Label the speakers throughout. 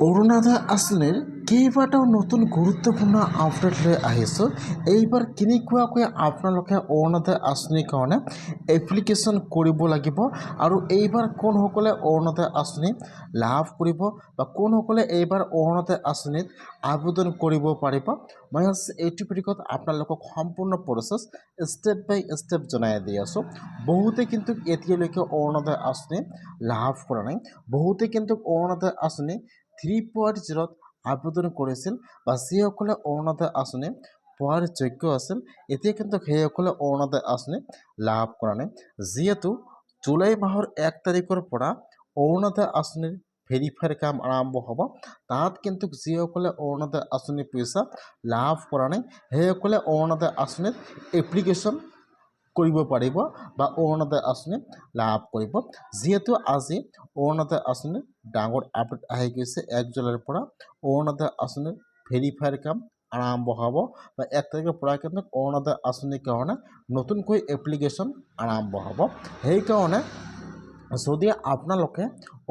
Speaker 1: অৰুণোদয় আঁচনিৰ কেইবাটাও নতুন গুৰুত্বপূৰ্ণ আপডেট লৈ আহিছোঁ। এইবাৰ কেনেকুৱাকৈ আপোনালোকে অৰুণোদয় আঁচনিৰ কাৰণে এপ্লিকেশ্যন কৰিব লাগিব আৰু এইবাৰ কোনসকলে অৰুণোদয় আঁচনি লাভ কৰিব বা কোনসকলে এইবাৰ অৰুণোদয় আঁচনিত আবেদন কৰিব পাৰিব, মই এইটো ভিডিঅ'ত আপোনালোকক সম্পূৰ্ণ প্ৰচেছ ষ্টেপ বাই ষ্টেপ জনাই দি আছোঁ। বহুতে কিন্তু এতিয়ালৈকে অৰুণোদয় আঁচনি লাভ কৰা নাই। বহুতে কিন্তু অৰুণোদয় আঁচনি 3.0 আবেদন কৰিছিল বা যিসকলে অৰুণোদয় আঁচনি পোৱাৰ যোগ্য আছিল, এতিয়া কিন্তু সেইসকলে অৰুণোদয় আঁচনি লাভ কৰা নাই। যিহেতু জুলাই মাহৰ 1 তাৰিখৰ পৰা অৰুণোদয় আঁচনিৰ ভেৰিফাইৰ কাম আৰম্ভ হ'ব, তাত কিন্তু যিসকলে অৰুণোদয় আঁচনি পইচা লাভ কৰা নাই সেইসকলে অৰুণোদয় আঁচনিত এপ্লিকেশ্যন কৰিব পাৰিব বা অৰুণোদয় আঁচনি লাভ কৰিব। যিহেতু আজি অৰুণোদয় আঁচনিৰ ডাঙৰ আপডেট আহি গৈছে, 1 জুলাইৰ পৰা অৰুণোদয় আঁচনিৰ ভেৰিফাইৰ কাম আৰম্ভ হ'ব বা 1 তাৰিখৰ পৰা কিন্তু অৰুণোদয় আঁচনিৰ কাৰণে নতুনকৈ এপ্লিকেশ্যন আৰম্ভ হ'ব। সেইকাৰণে যদি আপোনালোকে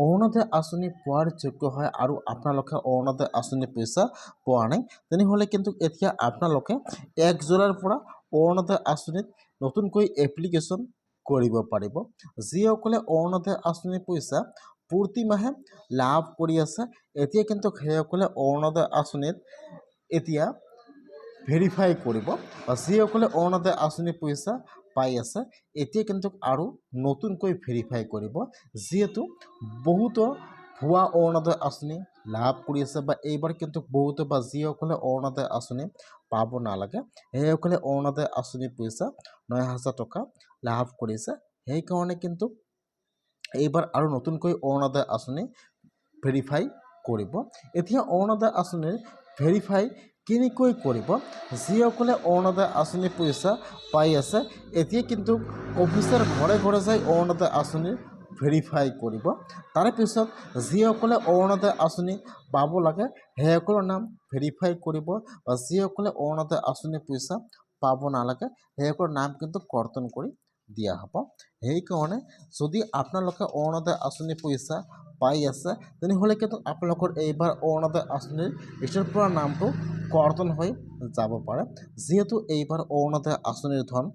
Speaker 1: অৰুণোদয় আঁচনি পোৱাৰ যোগ্য হয় আৰু আপোনালোকে অৰুণোদয় আঁচনি পইচা পোৱা নাই, তেনেহ'লে কিন্তু এতিয়া আপোনালোকে 1 জুলাইৰ পৰা অৰুণোদয় আঁচনিত নতুনকৈ এপ্লিকেশ্যন কৰিব পাৰিব। যিসকলে অৰুণোদয় আঁচনিৰ পইচা প্ৰতি মাহে লাভ কৰি আছে, এতিয়া কিন্তু সেইসকলে অৰুণোদয় আঁচনিত এতিয়া ভেৰিফাই কৰিব বা যিসকলে অৰুণোদয় আঁচনিৰ পইচা পাই আছে এতিয়া কিন্তু আৰু নতুনকৈ ভেৰিফাই কৰিব। যিহেতু বহুতো ভুৱা অৰুণোদয় আঁচনি লাভ কৰি আছে বা এইবাৰ কিন্তু বহুতো বা যিসকলে অৰুণোদয় আঁচনি পাব নালাগে সেইসকলে অৰুণোদয় আঁচনিৰ পইচা 9,000 টকা লাভ কৰিছে। সেইকাৰণে কিন্তু এইবাৰ আৰু নতুনকৈ অৰুণোদয় আঁচনি ভেৰিফাই কৰিব। এতিয়া অৰুণোদয় আঁচনিৰ ভেৰিফাই কেনেকৈ কৰিব? যিসকলে অৰুণোদয় আঁচনিৰ পইচা পাই আছে এতিয়া কিন্তু অফিচৰ ঘৰে ঘৰে যাই অৰুণোদয় আঁচনিৰ ভেৰিফাই কৰিব। তাৰপিছত যিসকলে অৰুণোদয় আঁচনি পাব লাগে সেইসকলৰ নাম ভেৰিফাই কৰিব বা যিসকলে অৰুণোদয় আঁচনিৰ পইচা পাব নালাগে সেইসকলৰ নাম কিন্তু কৰ্তন কৰি দিয়া হ'ব। সেইকাৰণে যদি আপোনালোকে অৰুণোদয় আঁচনিৰ পইচা পাই আছে তেনেহ'লে কিন্তু আপোনালোকৰ এইবাৰ অৰুণোদয় আঁচনিৰ লিষ্টৰ পৰা নামটো কৰ্তন হৈ যাব পাৰে। যিহেতু এইবাৰ অৰুণোদয় আঁচনিৰ ধন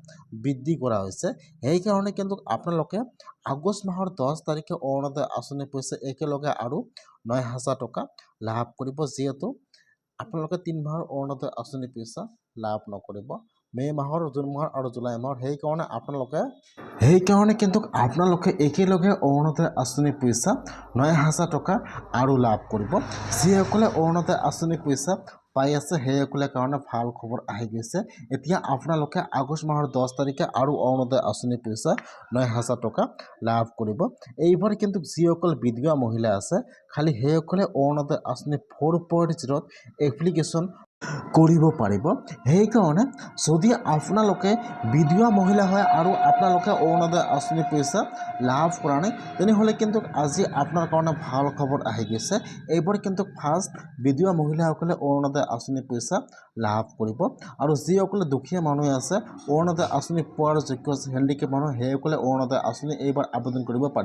Speaker 1: বৃদ্ধি কৰা হৈছে, সেইকাৰণে কিন্তু আপোনালোকে আগষ্ট মাহৰ 10 তাৰিখে অৰুণোদয় আঁচনিৰ পইচা একেলগে আৰু 9,000 টকা লাভ কৰিব। যিহেতু আপোনালোকে 3 মাহৰ অৰুণোদয় আঁচনিৰ পইচা লাভ নকৰিব, মে' মাহৰ, জুন মাহৰ আৰু জুলাই মাহৰ। সেইকাৰণে কিন্তু আপোনালোকে একেলগে অৰুণোদয় আঁচনিৰ পইচা 9,000 টকা আৰু লাভ কৰিব। যিসকলে অৰুণোদয় আঁচনিৰ পইচা পাই আছে সেইসকলে কাৰণে ভাল খবৰ আহি গৈছে। এতিয়া আপোনালোকে আগষ্ট মাহৰ 10 তাৰিখে আৰু অৰুণোদয় আঁচনিৰ পইচা 9,000 টকা লাভ কৰিব। এইবাৰ কিন্তু যিসকল বিধৱা মহিলা আছে খালি সেইসকলে অৰুণোদয় আঁচনি 4.0 এপ্লিকেশ্যন কৰিব পাৰিব। সেইকাৰণে যদি আপোনালোকে বিধৱা মহিলা হয় আৰু আপোনালোকে অৰুণোদয় আঁচনিৰ পইচা লাভ কৰা নাই তেনেহ'লে কিন্তু আজি আপোনাৰ কাৰণে ভাল খবৰ আহি গৈছে। এইবাৰ কিন্তু ফাৰ্ষ্ট বিধৱা মহিলাসকলে অৰুণোদয় আঁচনিৰ পইচা লাভ কৰিব আৰু যিসকলে দুখীয়া মানুহ আছে অৰুণোদয় আঁচনি পোৱাৰ যোগ্য হেণ্ডিকেপ মানুহ সেইসকলে অৰুণোদয় আঁচনি এইবাৰ আবেদন কৰিব পাৰিব।